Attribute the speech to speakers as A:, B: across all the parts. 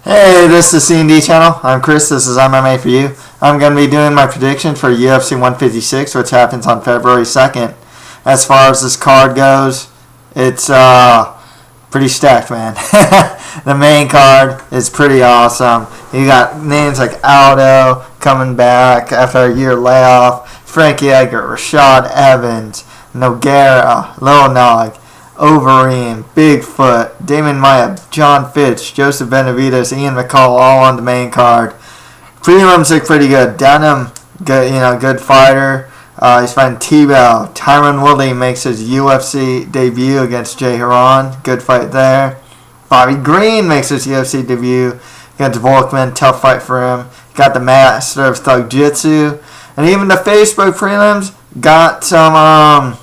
A: Hey, this is C&D channel. I'm Chris. This is MMA for you. I'm going to be doing my prediction for UFC 156, which happens on February 2nd. As far as this card goes, it's pretty stacked, man. The main card is pretty awesome. You got names like Aldo coming back after a year layoff, Frankie Edgar, Rashad Evans, Nogueira, Lil Nog, Overeem, Bigfoot, Demian Maia, John Fitch, Joseph Benavidez, Ian McCall, all on the main card. Prelims look pretty good. Dunham, good fighter. He's fighting T-Bell. Tyron Woodley makes his UFC debut against Jay Haran. Good fight there. Bobby Green makes his UFC debut against Volkmann. Tough fight for him. Got the master of Thug Jitsu. And even the Facebook prelims got some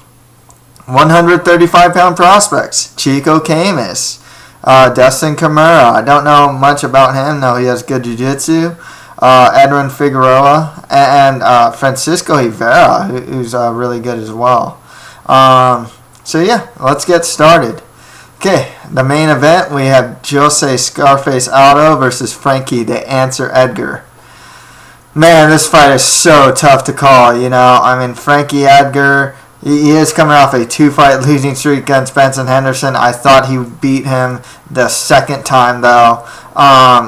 A: 135-pound prospects. Chico Camus, Dustin Camara. I don't know much about him. No, he has good jiu-jitsu. Edwin Figueroa and Francisco Rivera, who's really good as well. So yeah, let's get started. Okay, the main event, we have Jose Scarface Aldo versus Frankie the Answer Edgar. Man, this fight is so tough to call, Frankie Edgar, he is coming off a 2-fight losing streak against Benson Henderson. I thought he beat him the second time, though.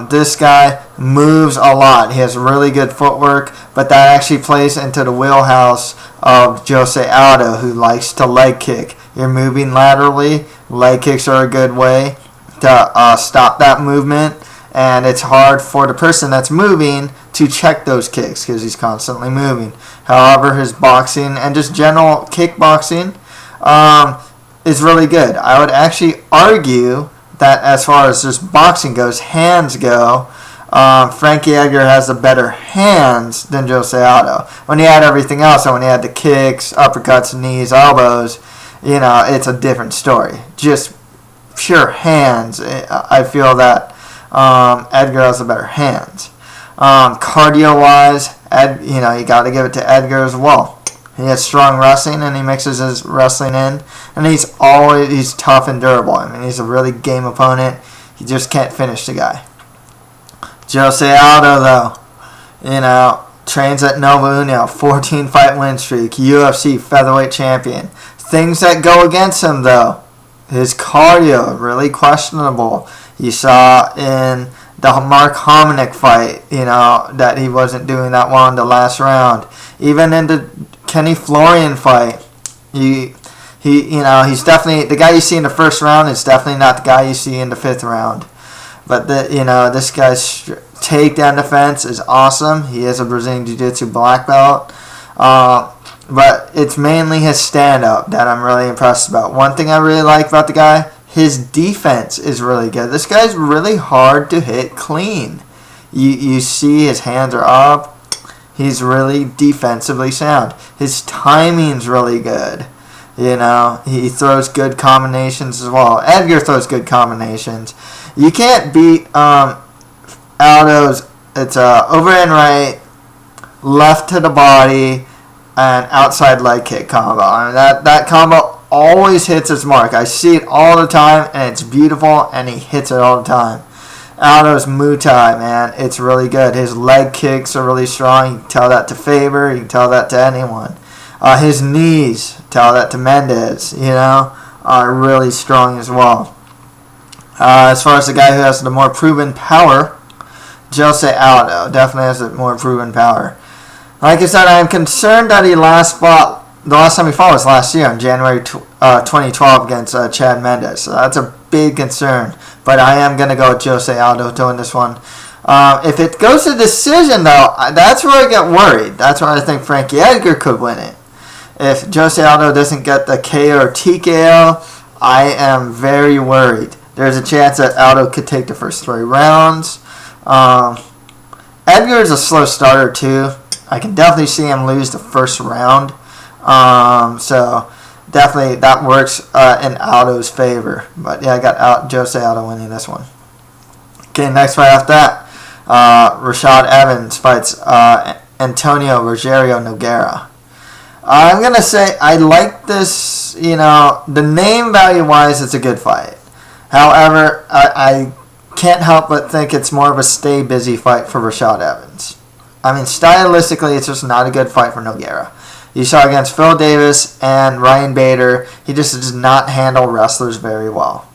A: This guy moves a lot. He has really good footwork, but that actually plays into the wheelhouse of Jose Aldo, who likes to leg kick. You're moving laterally. Leg kicks are a good way to stop that movement, and it's hard for the person that's moving to check those kicks because he's constantly moving. However, his boxing and just general kickboxing is really good. I would actually argue that as far as just boxing goes, hands go, Frankie Edgar has the better hands than Jose Aldo. When he had everything else, and when he had the kicks, uppercuts, knees, elbows, it's a different story. Just pure hands, I feel that Edgar has the better hands. Cardio-wise, you got to give it to Edgar as well. He has strong wrestling, and he mixes his wrestling in, and he's tough and durable. He's a really game opponent. You just can't finish the guy. Jose Aldo, though, trains at Nova União, 14-fight win streak, UFC featherweight champion. Things that go against him, though, his cardio, really questionable. You saw in the Mark Hominick fight, that he wasn't doing that well in the last round. Even in the Kenny Florian fight, he's definitely the guy you see in the first round is definitely not the guy you see in the 5th round. But this guy's takedown defense is awesome. He is a Brazilian Jiu-Jitsu black belt. But it's mainly his stand-up that I'm really impressed about. One thing I really like about the guy, his defense is really good. This guy's really hard to hit clean. You see his hands are up. He's really defensively sound. His timing's really good. He throws good combinations as well. Edgar throws good combinations. You can't beat Aldo's. It's over and right, left to the body, and outside leg kick combo. That combo always hits its mark. I see it all the time, and it's beautiful, and he hits it all the time. Aldo's Muay Thai, man, it's really good. His leg kicks are really strong. You can tell that to Faber. You can tell that to anyone. His knees, tell that to Mendes, are really strong as well. As far as the guy who has the more proven power, Jose Aldo definitely has the more proven power. Like I said, I am concerned that the last time he fought was last year in January 2012 against Chad Mendes. So that's a big concern. But I am going to go with Jose Aldo doing this one. If it goes to decision, though, that's where I get worried. That's where I think Frankie Edgar could win it. If Jose Aldo doesn't get the KO or TKO, I am very worried. There's a chance that Aldo could take the first 3 rounds. Edgar is a slow starter, too. I can definitely see him lose the first round. So definitely that works in Aldo's favor. But yeah, I got Jose Aldo winning this one. Okay, next fight after that, Rashad Evans fights Antonio Rogerio Nogueira. I'm going to say I like this, the name value-wise, it's a good fight. However, I can't help but think it's more of a stay busy fight for Rashad Evans. I mean, stylistically, it's just not a good fight for Nogueira. You saw against Phil Davis and Ryan Bader, he just does not handle wrestlers very well.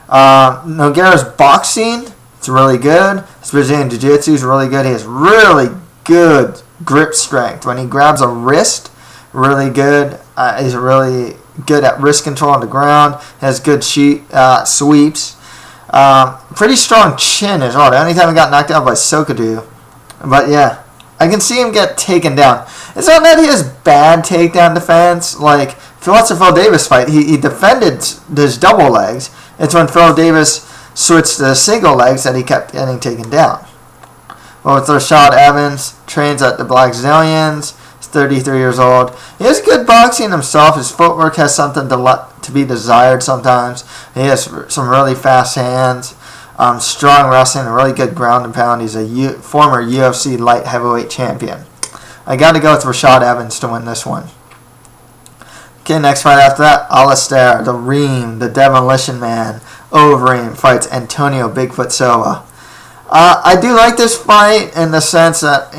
A: Nogueira's boxing, it's really good. His Brazilian Jiu-Jitsu is really good. He has really good grip strength. When he grabs a wrist, really good. He's really good at wrist control on the ground. Has good sweeps. Pretty strong chin as well. The only time he got knocked out by Sokadu. But yeah, I can see him get taken down. It's not that he has bad takedown defense. Like, if you watch the Phil Davis fight, he defended his double legs. It's when Phil Davis switched to single legs that he kept getting taken down. Well, with Rashad Evans, trains at the Black Zillions. He's 33 years old. He has good boxing himself. His footwork has something to be desired sometimes. He has some really fast hands. Strong wrestling, a really good ground and pound. He's a former UFC light heavyweight champion. I got to go with Rashad Evans to win this one. Okay, next fight after that, Alistair, the Ream, the Demolition Man, Overeem fights Antonio Bigfoot Silva. I do like this fight in the sense that,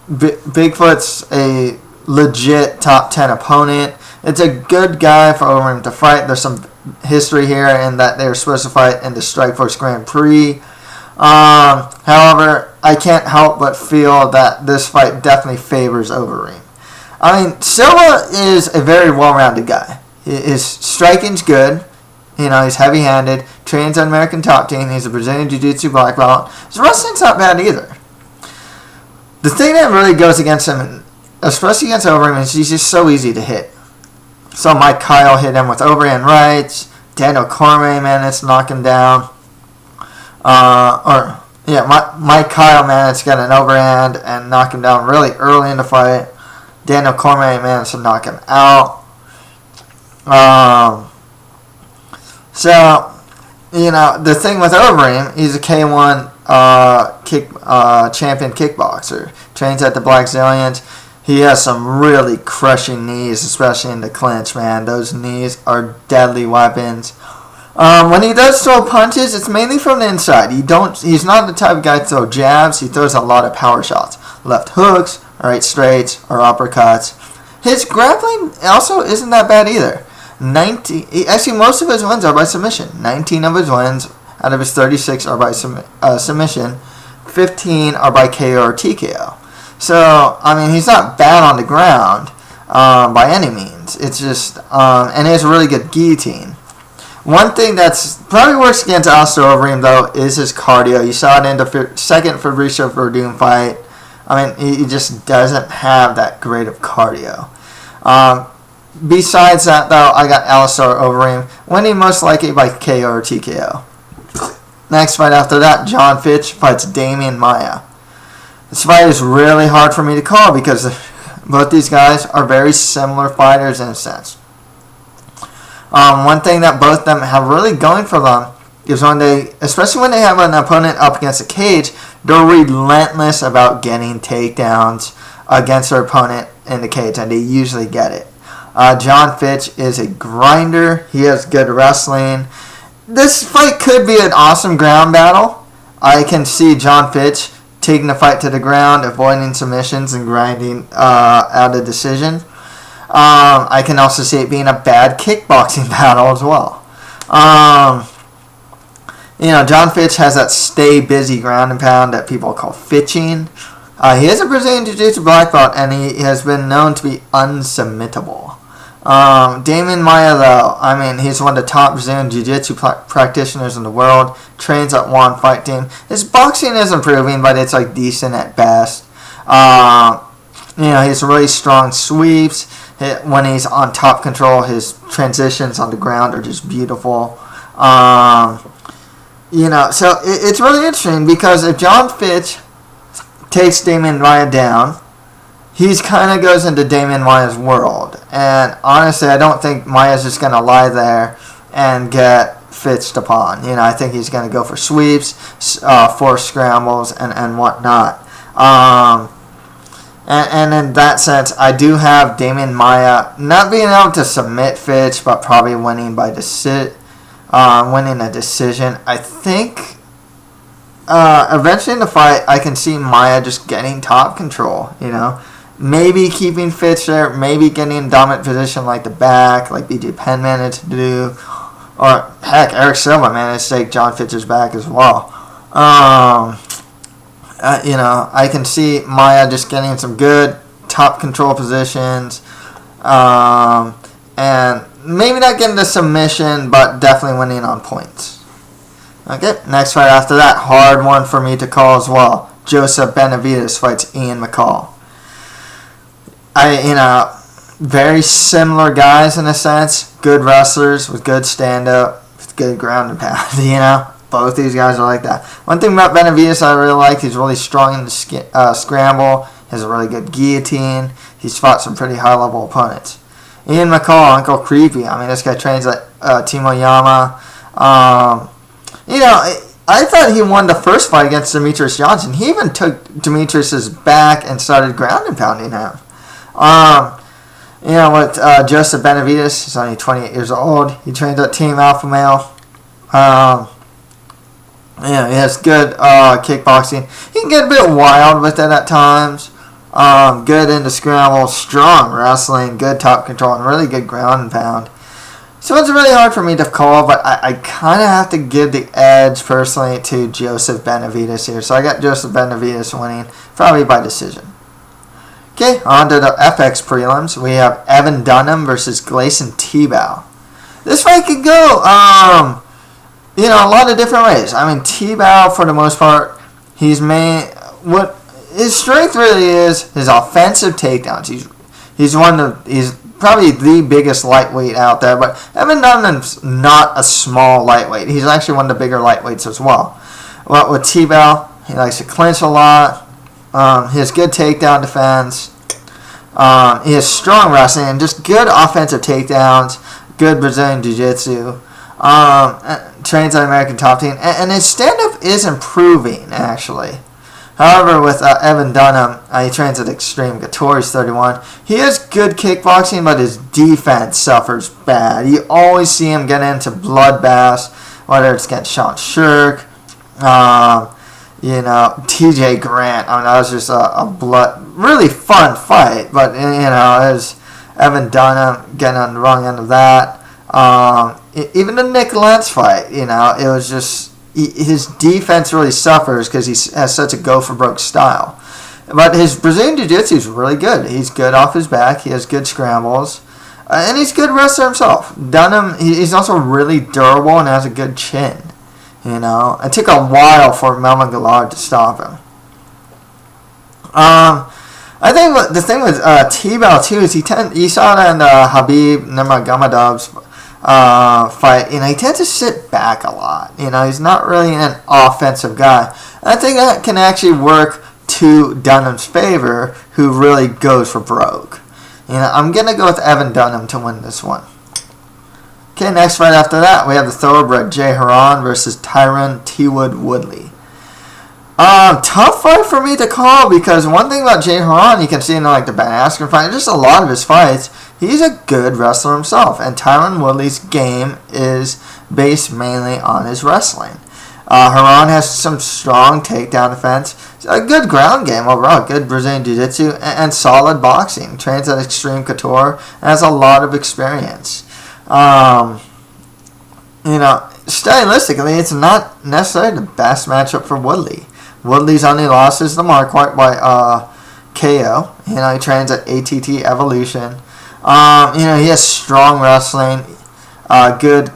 A: Bigfoot's a legit top 10 opponent. It's a good guy for Overeem to fight. There's some history here in that they were supposed to fight in the Strikeforce Grand Prix. However, I can't help but feel that this fight definitely favors Overeem. I mean, Silva is a very well-rounded guy. His striking's good. He's heavy-handed. Trains on American Top Team. He's a Brazilian Jiu-Jitsu black belt. His wrestling's not bad either. The thing that really goes against him, especially against Overeem, is he's just so easy to hit. So Mike Kyle hit him with overhand rights. Daniel Cormier managed to knock him down. Mike Kyle managed to get an overhand and knock him down really early in the fight. Daniel Cormier managed to knock him out. The thing with Overeem, he's a K1 champion kickboxer. Trains at the Black Zillions. He has some really crushing knees, especially in the clinch, man. Those knees are deadly weapons. When he does throw punches, it's mainly from the inside. He's not the type of guy to throw jabs. He throws a lot of power shots. Left hooks, right straights, or uppercuts. His grappling also isn't that bad either. Most of his wins are by submission. 19 of his wins out of his 36 are by submission. 15 are by KO or TKO. So, he's not bad on the ground by any means. It's just, and he has a really good guillotine. One thing that's probably works against Alistair Overeem, though, is his cardio. You saw it in the second Fabricio Verdun fight. He just doesn't have that great of cardio. Besides that, though, I got Alistair Overeem winning most likely by KO or TKO. Next fight after that, John Fitch fights Demian Maia. This fight is really hard for me to call because both these guys are very similar fighters in a sense. One thing that both of them have really going for them is especially when they have an opponent up against the cage, they're relentless about getting takedowns against their opponent in the cage, and they usually get it. John Fitch is a grinder. He has good wrestling. This fight could be an awesome ground battle. I can see John Fitch taking the fight to the ground, avoiding submissions, and grinding out a decision. I can also see it being a bad kickboxing battle as well. John Fitch has that stay busy ground and pound that people call fitching. He is a Brazilian Jiu-Jitsu black belt, and he has been known to be unsubmittable. Demian Maia, though, he's one of the top Brazilian Jiu-Jitsu practitioners in the world. Trains at One Fight Team. His boxing is improving, but it's decent at best. He has really strong sweeps. When he's on top control, his transitions on the ground are just beautiful. So it's really interesting because if John Fitch takes Demian Maia down, he kind of goes into Demian Maia's world. And honestly, I don't think Maia's just going to lie there and get Fitched upon. I think he's going to go for sweeps, force scrambles, and whatnot. And in that sense, I do have Demian Maia not being able to submit Fitch, but probably winning by decision. winning a decision. I think eventually in the fight, I can see Maia just getting top control, Maybe keeping Fitch there, maybe getting in dominant position like the back, like BJ Penn managed to do. Or, heck, Eric Silva managed to take John Fitch's back as well. I can see Maia just getting some good top control positions. And maybe not getting the submission, but definitely winning on points. Okay, next fight after that, hard one for me to call as well. Joseph Benavidez fights Ian McCall. Very similar guys in a sense. Good wrestlers with good stand-up, with good ground and pound, Both these guys are like that. One thing about Benavidez I really like, he's really strong in the scramble. He has a really good guillotine. He's fought some pretty high-level opponents. Ian McCall, Uncle Creepy. This guy trains at Timo Yama. I thought he won the first fight against Demetrius Johnson. He even took Demetrius's back and started ground and pounding him. With Joseph Benavidez, he's only 28 years old. He trains at Team Alpha Male. He has good kickboxing. He can get a bit wild with it at times. Good in the scramble, strong wrestling, good top control, and really good ground and pound. So it's really hard for me to call, but I kind of have to give the edge personally to Joseph Benavidez here. So I got Joseph Benavidez winning, probably by decision. Okay, on to the FX prelims. We have Evan Dunham versus Gleison Tebow. This fight could go, a lot of different ways. Tebow, for the most part, he's what his strength really is his offensive takedowns. He's probably the biggest lightweight out there, but Evan Dunham's not a small lightweight. He's actually one of the bigger lightweights as well. Well, with Tebow, he likes to clinch a lot. He has good takedown defense. He has strong wrestling and just good offensive takedowns. Good Brazilian Jiu-Jitsu. Trains at American Top Team. And his stand-up is improving, actually. However, with Evan Dunham, he trains at Extreme Couture. He's 31. He has good kickboxing, but his defense suffers bad. You always see him get into bloodbaths, whether it's against Sean Shirk, TJ Grant. That was just a really fun fight, but as Evan Dunham getting on the wrong end of that. Even the Nick Lentz fight, it was just his defense really suffers because he has such a go-for-broke style. But his Brazilian Jiu-Jitsu is really good. He's good off his back. He has good scrambles. And he's a good wrestler himself. Dunham, he's also really durable and has a good chin. It took a while for Melvin Gillard to stop him. I think the thing with Tebow, too, is you saw it in Habib Nurmagomedov's fight, he tends to sit back a lot. He's not really an offensive guy. And I think that can actually work to Dunham's favor, who really goes for broke. I'm going to go with Evan Dunham to win this one. Okay, next fight after that, we have the thoroughbred Jay Haran versus Tyron T-Wood Woodley. Tough fight for me to call because one thing about Jay Haran, you can see in the Ben Askren fight, just a lot of his fights, he's a good wrestler himself, and Tyron Woodley's game is based mainly on his wrestling. Haran has some strong takedown defense, a good ground game overall, good Brazilian Jiu-Jitsu, and solid boxing. Trains at Extreme Couture and has a lot of experience. Stylistically, it's not necessarily the best matchup for Woodley. Woodley's only loss is the Marquardt by KO. He trains at ATT Evolution. He has strong wrestling. Good,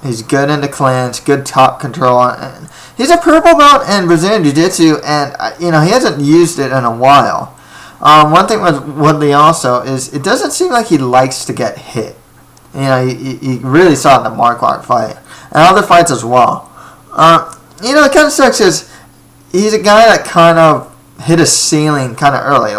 A: he's good in the clinch, good top control. And he's a purple belt in Brazilian Jiu-Jitsu, and, he hasn't used it in a while. One thing with Woodley also is it doesn't seem like he likes to get hit. You really saw it in the Marquardt fight. And other fights as well. It kind of sucks because he's a guy that kind of hit a ceiling kind of early.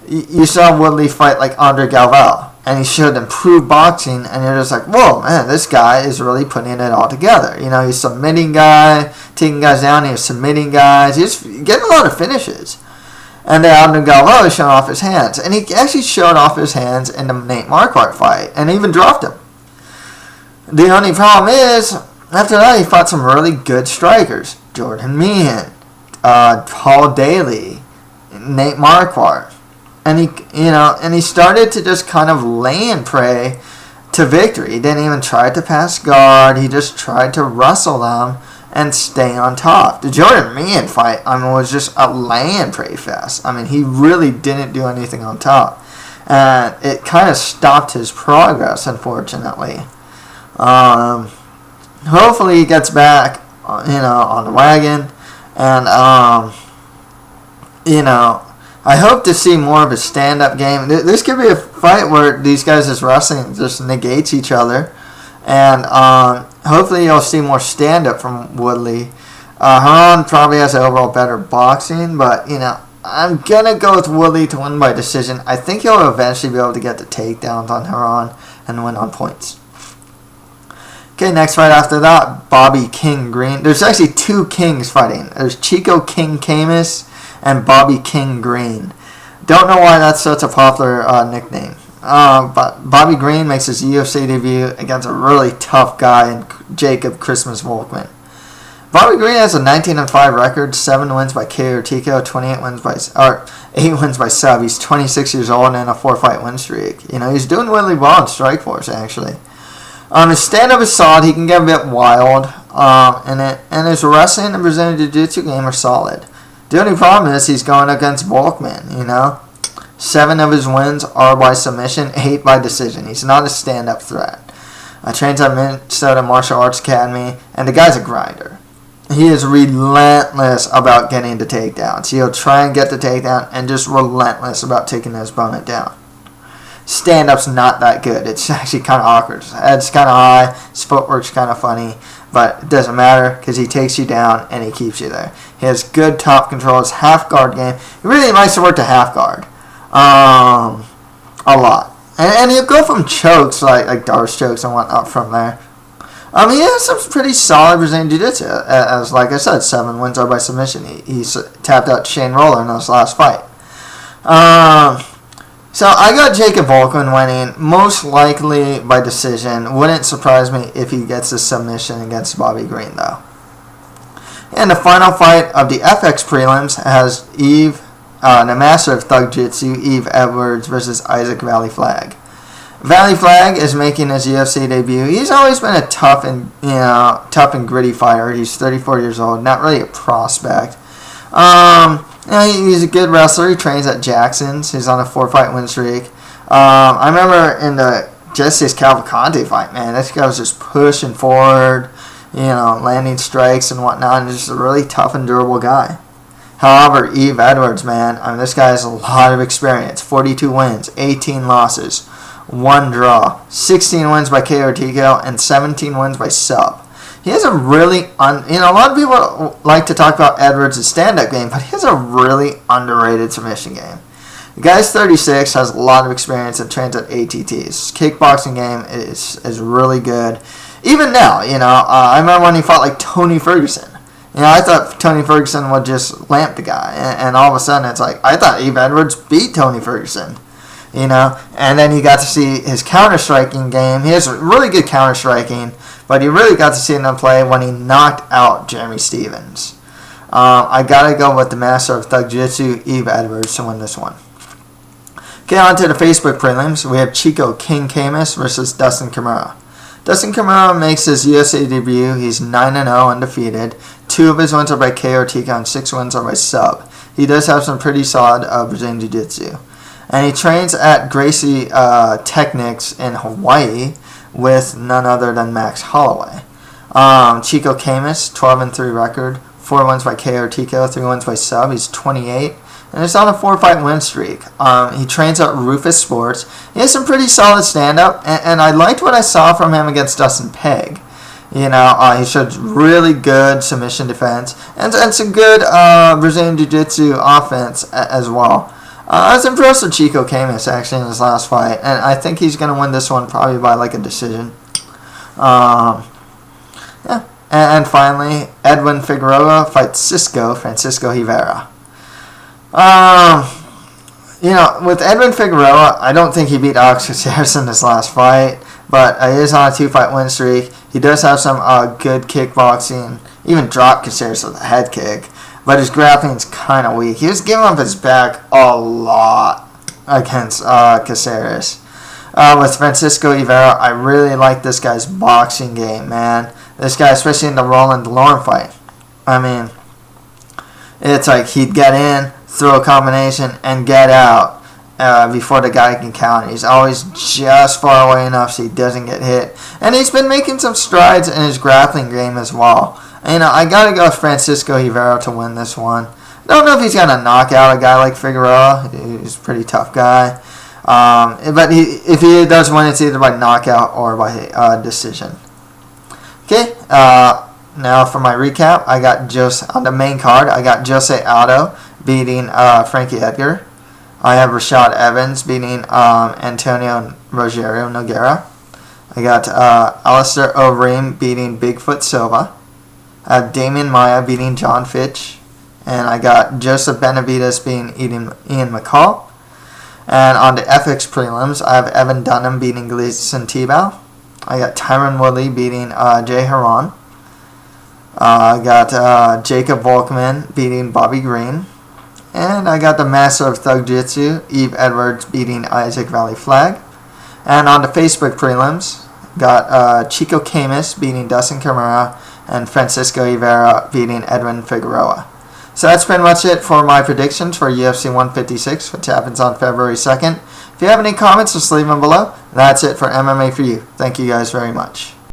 A: You saw Woodley fight Andre Galvao. And he showed improved boxing. And you're just like, whoa, man, this guy is really putting it all together. He's submitting guys, taking guys down. He's submitting guys. He's getting a lot of finishes. And then Aldo Galvao is showing off his hands. And he actually showed off his hands in the Nate Marquardt fight. And even dropped him. The only problem is, after that, he fought some really good strikers. Jordan Meehan, Paul Daly, Nate Marquardt. And he started to just kind of land prey to victory. He didn't even try to pass guard. He just tried to wrestle them and stay on top. The Jordan Meehan fight, was just a land prey fest. He really didn't do anything on top. And it kind of stopped his progress, unfortunately. Hopefully he gets back, on the wagon. And, I hope to see more of a stand-up game. This could be a fight where these guys just wrestling just negates each other. And hopefully you'll see more stand-up from Woodley. Haran probably has overall better boxing, but, I'm going to go with Woodley to win by decision. I think he'll eventually be able to get the takedowns on Haran and win on points. Okay, next fight after that, Bobby King Green. There's actually two Kings fighting. There's Chico King Camus and Bobby King Green. Don't know why that's such a popular nickname. But Bobby Green makes his UFC debut against a really tough guy in Jacob Christmas Volkmann. Bobby Green has a 19-5 record, 7 wins by KO or TKO, 8 wins by sub. He's 26 years old and in a 4-fight win streak. He's doing really well in Strikeforce, actually. His stand-up is solid. He can get a bit wild. And his wrestling and Brazilian Jiu-Jitsu game are solid. The only problem is he's going against Volkmann, 7 of his wins are by submission, 8 by decision. He's not a stand-up threat. Trains at Minnesota Martial Arts Academy, and the guy's a grinder. He is relentless about getting the takedowns. He'll try and get the takedown and just relentless about taking his opponent down. Stand-up's not that good. It's actually kind of awkward. His head's kind of high. His footwork's kind of funny. But it doesn't matter because he takes you down and he keeps you there. He has good top control. His half-guard game. He really likes to work the half-guard. A lot. And he'll go from chokes, like Darce chokes and whatnot from there. He has some pretty solid Brazilian Jiu-Jitsu. As like I said, 7 wins are by submission. He tapped out Shane Roller in his last fight. So I got Jacob Volkmann winning, most likely by decision. Wouldn't surprise me if he gets a submission against Bobby Green, though. And the final fight of the FX prelims has the master of Thug Jitsu, Eve Edwards versus Isaac Valley Flag. Valley Flag is making his UFC debut. He's always been a tough and gritty fighter. He's 34 years old, not really a prospect. He's a good wrestler. He trains at Jackson's. He's on a 4-fight win streak. I remember in the Justice Cavalcante fight, man, this guy was just pushing forward, landing strikes and whatnot, and just a really tough and durable guy. However, Eve Edwards, man, this guy has a lot of experience. 42 wins, 18 losses, 1 draw, 16 wins by KO or TKO, and 17 wins by sub. He has a really, a lot of people like to talk about Edwards' stand-up game, but he has a really underrated submission game. The guy's 36, has a lot of experience and trains at ATTs. His kickboxing game is really good. Even now, I remember when he fought like Tony Ferguson. I thought Tony Ferguson would just lamp the guy, and all of a sudden it's like, I thought Eve Edwards beat Tony Ferguson. And then you got to see his counter-striking game. He has really good counter-striking, but you really got to see him play when he knocked out Jeremy Stevens. I got to go with the master of Thug Jiu-Jitsu, Eve Edwards, to win this one. Okay, on to the Facebook prelims. We have Chico King Camus versus Dustin Kimura. Dustin Kimura makes his UFC debut. He's 9-0 undefeated. 2 of his wins are by KO or TKO, and 6 wins are by sub. He does have some pretty solid Brazilian Jiu-Jitsu. And he trains at Gracie Technics in Hawaii with none other than Max Holloway. Chico Camus, 12-3 record, 4 wins by KO or TKO, 3 wins by sub. He's 28, and he's on a 4-fight win streak. He trains at Rufus Sports. He has some pretty solid stand-up, and I liked what I saw from him against Dustin Pegg. He showed really good submission defense and some good Brazilian Jiu-Jitsu offense as well. I was impressed with Chico Camus, actually, in his last fight, and I think he's going to win this one probably by, like, a decision. And finally, Edwin Figueroa fights Francisco Rivera. With Edwin Figueroa, I don't think he beat Alex Caceres in his last fight, but he is on a 2-fight win streak. He does have some good kickboxing, even dropped Caceres with a head kick, but his grappling's kind of weak. He was giving up his back a lot against Caceres. With Francisco Rivera, I really like this guy's boxing game, man. This guy, especially in the Roland Delorme fight. I mean, it's like he'd get in, throw a combination, and get out before the guy can counter. He's always just far away enough so he doesn't get hit. And he's been making some strides in his grappling game as well. And I got to go with Francisco Rivera to win this one. Don't know if he's going to knock out a guy like Figueroa. He's a pretty tough guy. But if he does win, it's either by knockout or by decision. Okay, now for my recap, I got on the main card, I got Jose Aldo beating Frankie Edgar. I have Rashad Evans beating Antonio Rogerio Nogueira. I got Alistair Overeem beating Bigfoot Silva. I have Demian Maia beating John Fitch. And I got Joseph Benavidez beating Ian McCall. And on the FX prelims, I have Evan Dunham beating Gleason Tebow. I got Tyron Woodley beating Jay Haran. I got Jacob Volkmann beating Bobby Green. And I got the Master of Thug Jitsu, Eve Edwards beating Isaac Valley Flag. And on the Facebook prelims, got Chico Camus beating Dustin Camara and Francisco Rivera beating Edwin Figueroa. So that's pretty much it for my predictions for UFC 156, which happens on February 2nd. If you have any comments, just leave them below. That's it for MMA for You. Thank you guys very much.